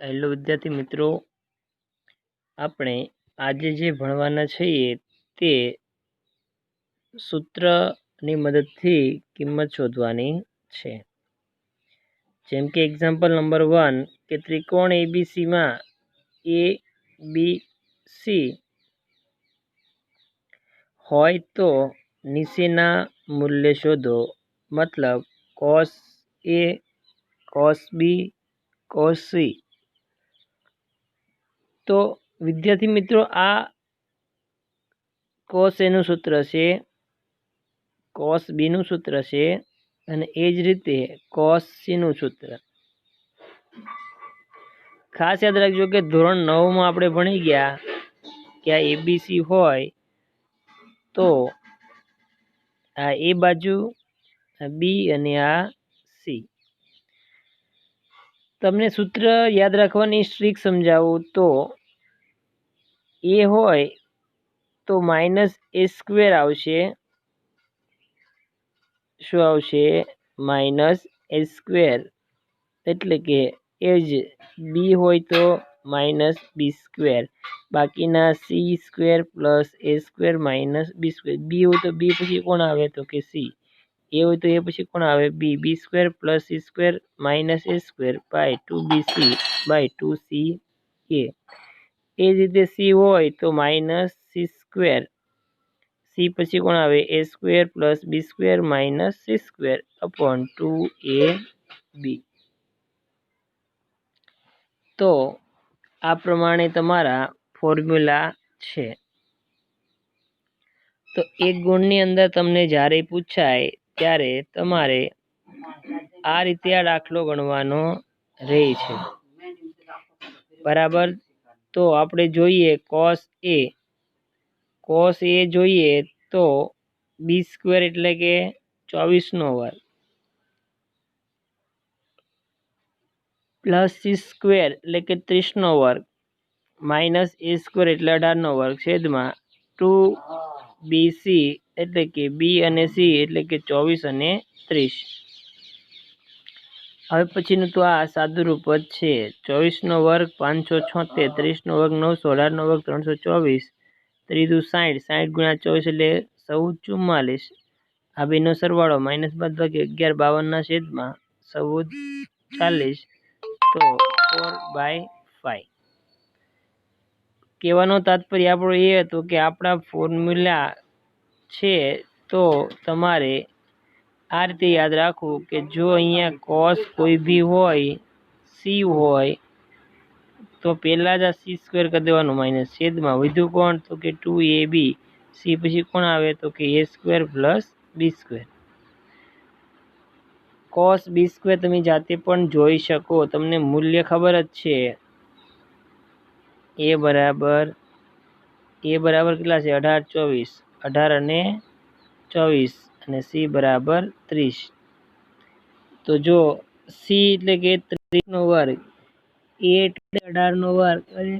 Hello વિદ્યાર્થી મિત્રો, આપણે આજે જે ભણવાના છીએ તે સૂત્રની મદદથી કિંમત શોધવાની છે. જેમ કે એક્ઝામ્પલ નંબર 1 કે ત્રિકોણ એબીસીમાં એ બી સી હોય તો નીચેના મૂલ્ય શોધો. મતલબ cos A, cos B, cos C. તો વિદ્યાર્થી મિત્રો, આ કોસ એનું સૂત્ર છે, કોસ બીનું સૂત્ર છે અને એ જ રીતે કોસ સીનું સૂત્ર. ખાસ યાદ રાખજો કે ધોરણ 9માં આપણે ભણી ગયા કે આ એબીસી હોય તો આ એ બાજુ, આ બી અને આ સી. તમને સૂત્ર યાદ રાખવાની ટ્રીક સમજાવું તો એ હોય તો માઇનસ એ સ્ક્વેર આવશે. શું આવશે? Minus A square. એટલે કે એ જ બી હોય તો માઇનસ બી સ્ક્વેર. બાકીના C square plus A square minus B square. બી હોય તો બી પછી કોણ આવે? તો કે સી. એ હોય તો એ પછી કોણ આવે? B. B square plus C square minus A square by 2bc by 2c A. એ જ રીતે સી હોય તો માઇનસ સી સ્ક્વેર. સી પછી કોણ આવે? A square plus B square minus C square upon 2ab. તો આ પ્રમાણે તમારા ફોર્મ્યુલા છે. તો એક ગુણની અંદર તમને જ્યારે પૂછાય ત્યારે તમારે આ રીતે આ દાખલો ગણવાનો રહે છે. બરાબર. તો આપણે જોઈએ કોસ એ. કોસ એ જોઈએ તો બી સ્ક્વેર એટલે કે 24નો વર્ગ પ્લસ સી સ્ક્વેર એટલે કે 30નો વર્ગ માઇનસ એ સ્ક્વેર એટલે 18નો વર્ગ છેદમાં 2bc એટલે કે બી અને સી એટલે કે 24 અને 30. હવે પછીનું તો આ સાદુરૂપ જ છે. 24નો વર્ગ 576, 30નો વર્ગ 900, 18નો વર્ગ 324, ત્રીજું 60, 60 ગુણ્યા 24 એટલે 1444. આ બેનો સરવાળો માઇનસ બાદબાકી 1152ના છેદમાં 1440. તો 4/5. કહેવાનો તાત્પર્ય આપણો એ હતો કે આપણા ફોર્મ્યુલા છે તો તમારે આ રીતે યાદ રાખવું કે જો અહીંયા કોસ કોઈ બી હોય, સી હોય તો પહેલાં જ આ સી સ્ક્વેર કરી દેવાનું માઇનસ છેદમાં વધ્યું કોણ? તો કે 2ab. સી પછી કોણ આવે? તો કે A square plus B square. Cos B square તમે જાતે પણ જોઈ શકો, તમને મૂલ્ય ખબર જ છે. એ બરાબર કેટલા છે? 18, 24. 18 અને 24 અને સી બરાબર 30. તો જો સી એટલે કે 30નો વર્ગ, એ એટલે 18નો વર્ગ અને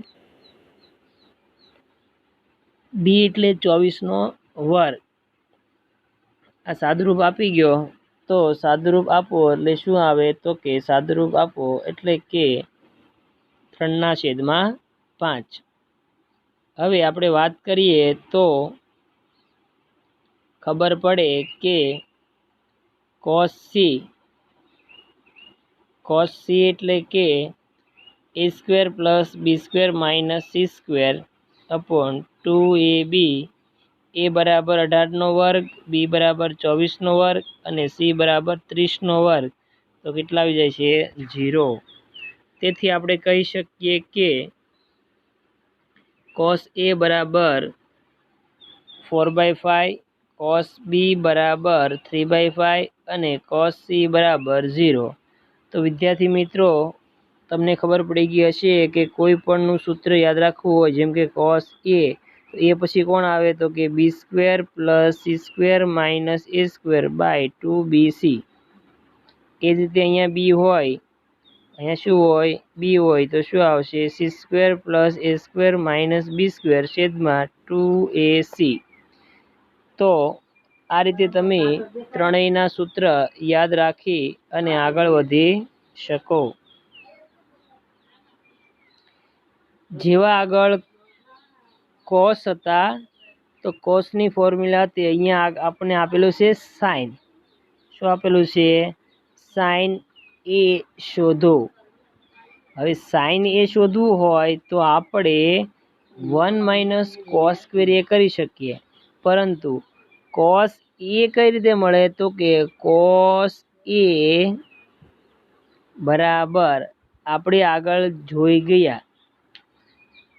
બી એટલે 24નો વર્ગ. આ સાદુરૂપ આપી ગયો તો સાદુરૂપ આપો એટલે શું આવે? તો કે સાદુરૂપ આપો એટલે કે 3/5. હવે આપણે વાત કરીએ તો ખબર પડે કે કોસ સી એટલે કે A square plus B square minus C square upon 2ab. એ બરાબર 18નો વર્ગ, બી બરાબર 24નો વર્ગ અને સી બરાબર 30નો વર્ગ. તો કેટલા આવી જાય છે? 0. તેથી આપણે કહી શકીએ કે કોસ એ બરાબર 4/5, કોસ બી બરાબર 3/5 અને કોસ સી બરાબર 0. તો વિદ્યાર્થી મિત્રો, તમને ખબર પડી ગઈ હશે કે કોઈ પણનું સૂત્ર યાદ રાખવું હોય, જેમ કે કોસ એ, તો એ પછી કોણ આવે? તો કે B square plus C square minus A square by 2bc. એ જ રીતે અહીંયા બી હોય, અહીંયા શું હોય? બી હોય તો શું આવશે? C square plus A square minus B square છેદમાં 2ac. તો આ રીતે તમે ત્રણેયના સૂત્ર યાદ રાખી અને આગળ વધી શકો. જેવા આગળ કોસ હતા તો કોસની ફોર્મ્યુલા તે અહીંયા આપણને આપેલું છે સાઇન. શું આપેલું છે? સાઇન એ શોધો. હવે સાઇન એ શોધવું હોય તો આપણે 1 - cos સ્ક્વેર એ કરી શકીએ, પરંતુ કોસ એ કઈ રીતે મળે? તો કે કોસ એ બરાબર આપણે આગળ જોઈ ગયા,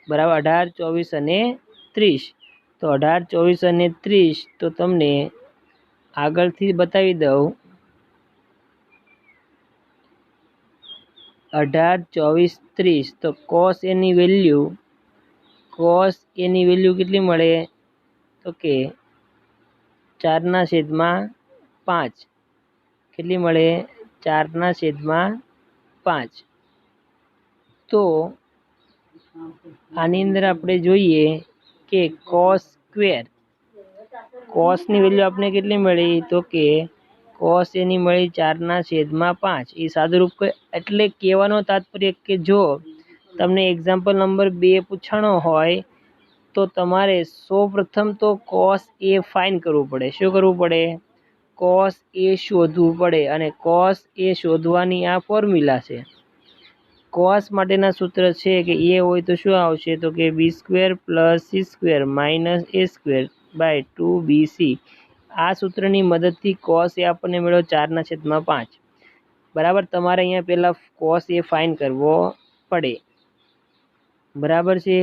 બરાબર 18, 24 અને 30. તો 18, 24 અને 30 તો તમને આગળથી બતાવી દઉં. 18, 24, 30 તો કોસ એની વેલ્યુ કેટલી મળે? તો કે 4/5. કેટલી મળે? 4/5. તો આની અંદર આપણે જોઈએ કે કોસ સ્ક્વેર, કોસની વેલ્યુ આપણે કેટલી મળી? તો કે કોસ એની મળી 4/5. એ સાદુરૂપ એટલે કહેવાનો તાત્પર્ય કે જો તમને એક્ઝામ્પલ નંબર 2 પૂછાણો હોય તો તમારે સૌપ્રથમ તો કોસ એ ફાઇન કરવું પડે. શું કરવું પડે? કોસ એ શોધવું પડે. અને કોસ એ શોધવાની આ ફોર્મ્યુલા છે. કોસ માટેના સૂત્ર છે કે એ હોય તો શું આવશે? તો કે b² + c² - a²/2bc. આ સૂત્રની મદદથી કોસ એ આપણને મળ્યો 4/5. બરાબર. તમારે અહીંયા પહેલાં કોસ એ ફાઇન કરવો પડે. બરાબર છે.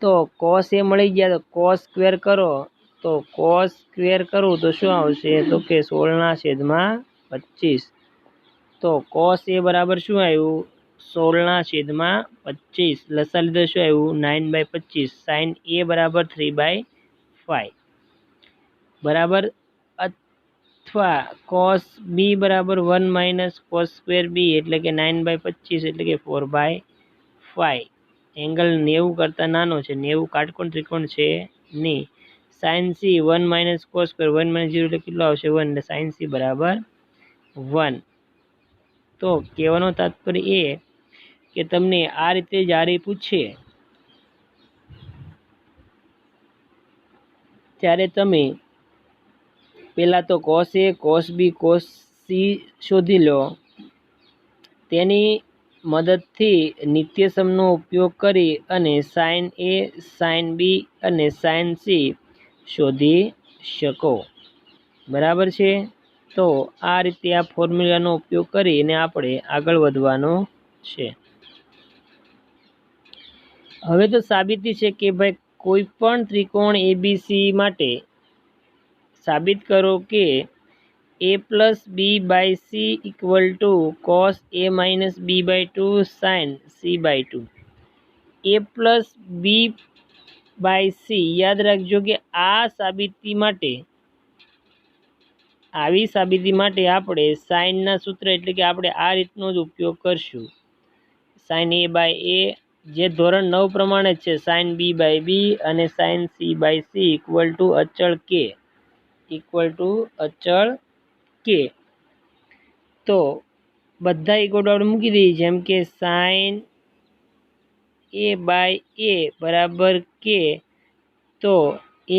તો કોસ એ મળી ગયા તો કોસ સ્ક્વેર કરો. તો કોસ સ્ક્વેર કરું તો શું આવશે? તો કે 16/25. તો કોસ એ બરાબર શું આવ્યું? 16/25. લસા લીધો શું આવ્યું? 9/25. સાઇન એ બરાબર 3/5. બરાબર. અથવા કોસ બી બરાબર 1 - cos સ્ક્વેર બી એટલે કે 9/25 એટલે કે 4/5. એંગલ 90 કરતાં નાનો છે, 90 કાટકોણ ત્રિકોણ છે નહીં. સાઇન સી 1 - cos સ્ક્વેર 1 - 0 એટલે કેટલો આવશે? 1. એટલે સાઇન સી બરાબર 1. તો કહેવાનો તાત્પર્ય એ કે તમને આ રીતે જ્યારે પૂછે ત્યારે તમે પહેલાં તો cos A, cos B, cos C શોધી લો. તેની મદદથી નિત્યસમનો ઉપયોગ કરી અને સાઇન એ, સાઇન બી અને સાઇન સી શોધી શકો. બરાબર છે. તો આ રીતે આ ફોર્મ્યુલાનો ઉપયોગ કરીને આપણે આગળ વધવાનું છે. હવે તો સાબિતી છે કે ભાઈ કોઈ પણ ત્રિકોણ એબીસી માટે સાબિત કરો કે a + b/c = cos a - b/2 sin c/2. a + b/c યાદ રાખજો કે આવી સાબિતી માટે આપણે સાઇનના સૂત્ર એટલે કે આપણે આ રીતનો જ ઉપયોગ કરશું. સાઇન a/a જે ધોરણ 9 પ્રમાણે છે, સાઇન b/b અને સાઇન c/c = અચળ કે. તો બધા ઇક્વલ આપણે મૂકી દઈએ, જેમ કે સાઇન a/a બરાબર કે. તો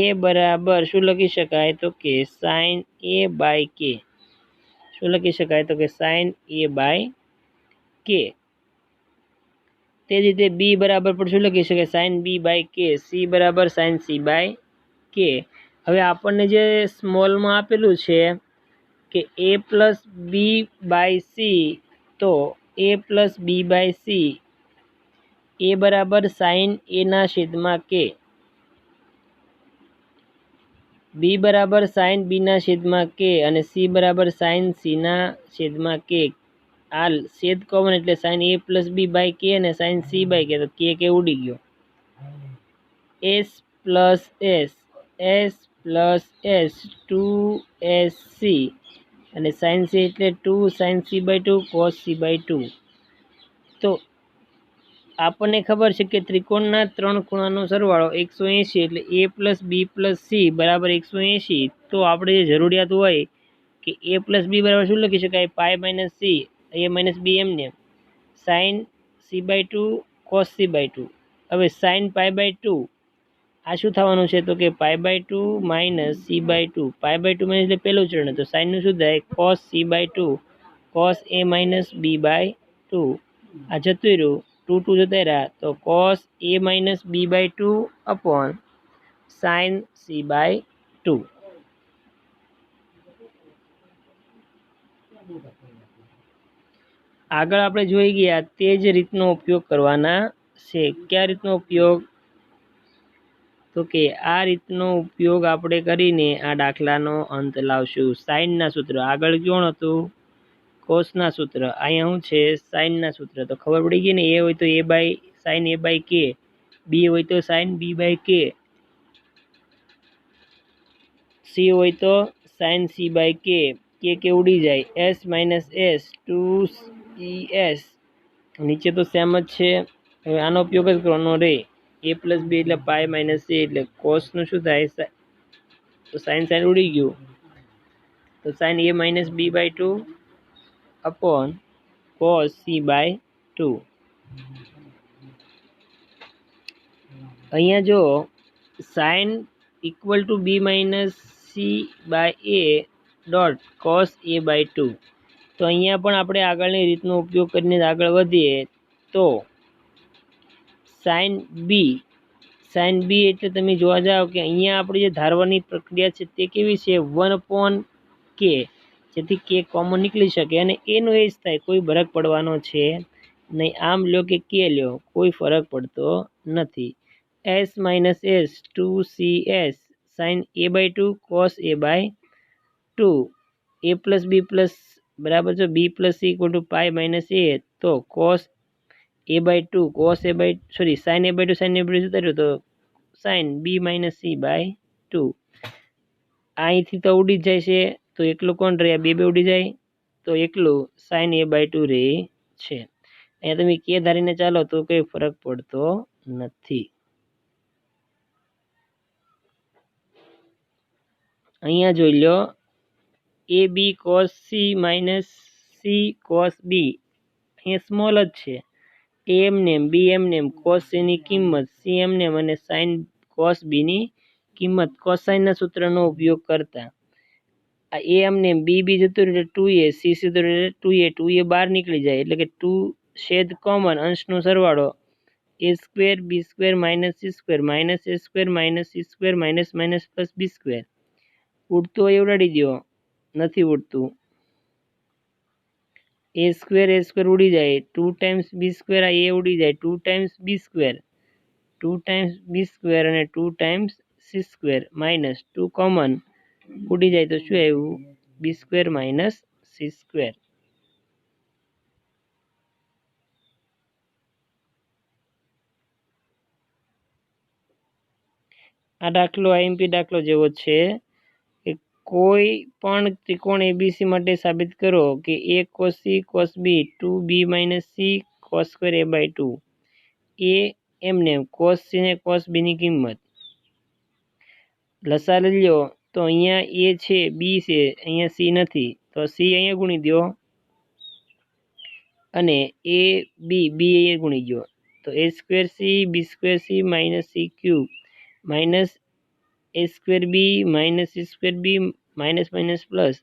a બરાબર શું લખી શકાય? તો કે સાઇન a/k. શું લખી શકાય? તો કે સાઇન a/k. તે જ રીતે બી બરાબર પણ શું લખી શકાય? Sine b/k. સી બરાબર સાઇન c/k. હવે આપણને જે સ્મોલમાં આપેલું છે કે a + b/c, તો a + b/c a બરાબર સાઇન a/k, બી બરાબર સાઇન b/k અને સી બરાબર સાઇન c/k. આ છેદ કોમન એટલે સાઇન a + b/k અને સાઇન c/k. તો કે ઉડી ગયો. s + s 2sc અને સાઇન c એટલે 2 sin c/2 cos c/2. તો આપણને ખબર છે કે ત્રિકોણના 3 ખૂણાનો સરવાળો 180 એટલે a + b + c બરાબર 180. તો આપણે જે જરૂરિયાત હોય કે a + b બરાબર શું લખી શકાય? π - c, a - b એમને sine c/2 cos c by 2. હવે sin પાઈ બાય 2 આ શું થવાનું છે તો કે pi by 2 minus C by 2. Pi by 2 એટલે પહેલું ચરણ, તો સાઇનનું શું થાય cos c by 2 cos a minus B by 2. આ જતું રહ્યું, 2 જતા રહ્યા, તો cos a minus B by 2 upon sin c by 2. આગળ આપણે જોઈ ગયા તે જ રીતનો ઉપયોગ કરવાના છે. કયા રીતનો ઉપયોગ તો કે આ રીતનો ઉપયોગ આપણે કરીને આ દાખલાનો અંત લાવશું. સાઇનના સૂત્ર આગળ કોણ હતું કોસના સૂત્ર, અહીંયા શું છે સાઇનના સૂત્ર. તો ખબર પડી ગઈ ને, એ હોય તો એ બાય સાઇન એ બાય કે, બી હોય તો સાઇન બી બાય કે, સી હોય તો સાઇન સી બાય કે ઉડી જાય, એસ માઇનસ એસ 2 નીચે તો સેમ જ છે. હવે આનો ઉપયોગ જ કરવાનો રે. એ પ્લસ બી એટલે પાઈ માઇનસ એ, એટલે કોસનું શું થાય તો સાઇન ઉડી ગયું, તો sine A minus B by 2 upon cos C by 2. અહીંયા જો sine equal to B minus C by A dot cos A by 2. તો અહીંયા પણ આપણે આગળની રીતનો ઉપયોગ કરીને આગળ વધીએ તો સાઇન બી એટલે તમે જોવા જાઓ કે અહીંયા આપણી જે ધારવાની પ્રક્રિયા છે તે કેવી છે 1/k, જેથી કે કોમન નીકળી શકે અને એનો એ જ થાય, કોઈ ફરક પડવાનો છે નહીં. આમ લ્યો કે કે લ્યો, કોઈ ફરક પડતો નથી. S minus S 2cs sine A by 2 cos A by 2. A plus B plus બરાબર છે B plus C equal to pi minus A, તો cos A by 2 cos A by sine A by 2 sine A by 2 જતા રહ્યો, તો sine B minus C by 2. અહીંથી તો ઉડી જ જાય છે, તો એકલું કોણ રહે, બે ઉડી જાય, તો એકલું સાઇન એ બાય 2 રહે છે. અહીંયા તમે કે ધારીને ચાલો તો કંઈ ફરક પડતો નથી. અહીંયા જોઈ લો A B cos C minus C cos B, અહીંયા સ્મોલ જ છે. એ એમનેમ બી એમનેમ, કોસ સીની કિંમત સી એમનેમ અને સાઇન કોસ બીની કિંમત કોસાઇનના સૂત્રનો ઉપયોગ કરતા. આ એ એમનેમ બી જતું રહે 2a, સી જતું રહે 2a બહાર નીકળી જાય, એટલે કે 2 છેદ કોમન, અંશનો સરવાળો A square B square minus C square minus A square minus C square minus minus plus B square. ઉડતું હોય ઉડાડી દો, નથી ઉડતું. એ સ્ક્વેર ઉડી જાય, 2 ટાઈમ્સ બી સ્ક્વેર, આ એ ઉડી જાય, 2 ટાઈમ્સ બી સ્ક્વેર, 2 ટાઈમ્સ બી સ્ક્વેર અને 2 times C square minus 2 common ઉડી જાય, તો શું આવ્યું બી સ્ક્વેર માઇનસ સી સ્ક્વેર. આ દાખલો આઈએમપી દાખલો જેવો છે કે કોઈ પણ ત્રિકોણ એબીસી માટે સાબિત કરો કે A cos C cos B 2b minus C cos square A by 2. એ એમને કોસ સી ને કોસ બીની કિંમત લસા લઈ લો, તો અહીંયા એ છે બી છે, અહીંયા સી નથી, તો સી અહીંયા ગુણી દો અને એ બી અહીંયા ગુણી દો, તો A square C B square C minus C cube minus A square B minus C square B minus minus plus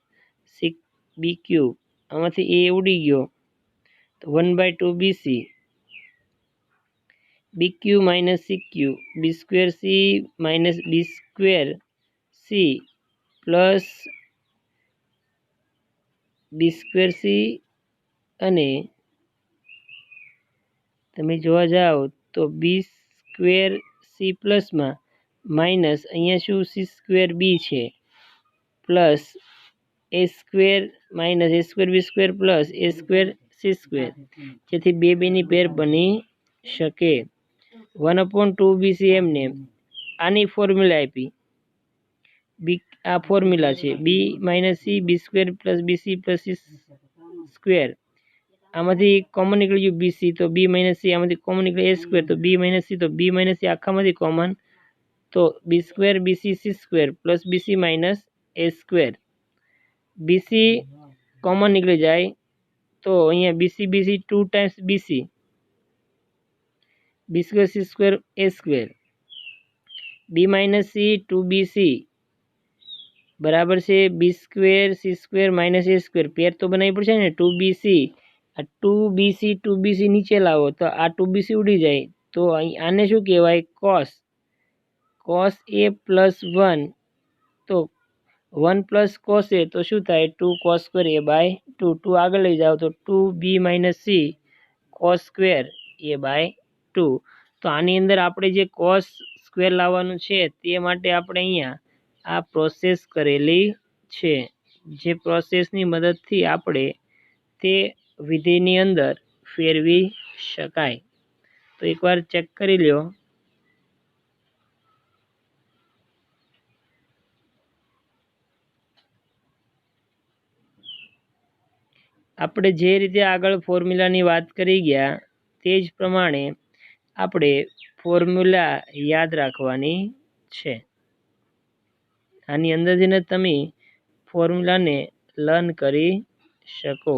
C B cube. આમાંથી એ ઉડી ગયો, તો 1/2 BC B cube minus C cube B square C minus B square C plus B square C, અને તમે જોવા જાઓ તો B square C પ્લસમાં માઇનસ અહીંયા શું સી સ્ક્વેર બી છે plus A square minus A square B square plus A square C square, જેથી બેની પેર બની શકે. 1/2 બીસી એમને આની ફોર્મ્યુલા આપી, બી આ ફોર્મ્યુલા છે B minus C B square plus BC plus C square. આમાંથી કોમન નીકળી ગયું બીસી, તો બી માઇનસ સી, આમાંથી કોમન નીકળે એ સ્ક્વેર, તો બી માઇનસ સી, તો બી માઇનસ સી આખામાંથી કોમન, તો B square BC C square plus BC minus A square. BC common નીકળી જાય, તો અહીંયા BC 2 times BC B square C square A square, B minus C 2bc બરાબર છે બી square C square minus A square, પેર તો બનાવવી પડશે ને 2bc, આ 2bc નીચે લાવો તો આ 2bc ઉડી જાય, તો અહીં આને શું કહેવાય કોસ એ પ્લસ 1, તો 1 પ્લસ કોસ એ તો શું થાય 2 કોસ સ્ક્વેર એ બાય 2, 2 આગળ લઈ જાઓ તો 2b minus C cos square A by 2, તો આની અંદર આપણે જે કોસ સ્ક્વેર લાવવાનું છે તે માટે આપણે અહીંયા આ પ્રોસેસ કરેલી છે, જે પ્રોસેસની મદદથી આપણે તે વિધિની અંદર ફેરવી શકાય. તો એકવાર ચેક કરી લો. આપણે જે રીતે આગળ ફોર્મ્યુલાની વાત કરી ગયા તે જ પ્રમાણે આપણે ફોર્મ્યુલા યાદ રાખવાની છે. આની અંદરથી તમે ફોર્મ્યુલાને લર્ન કરી શકો.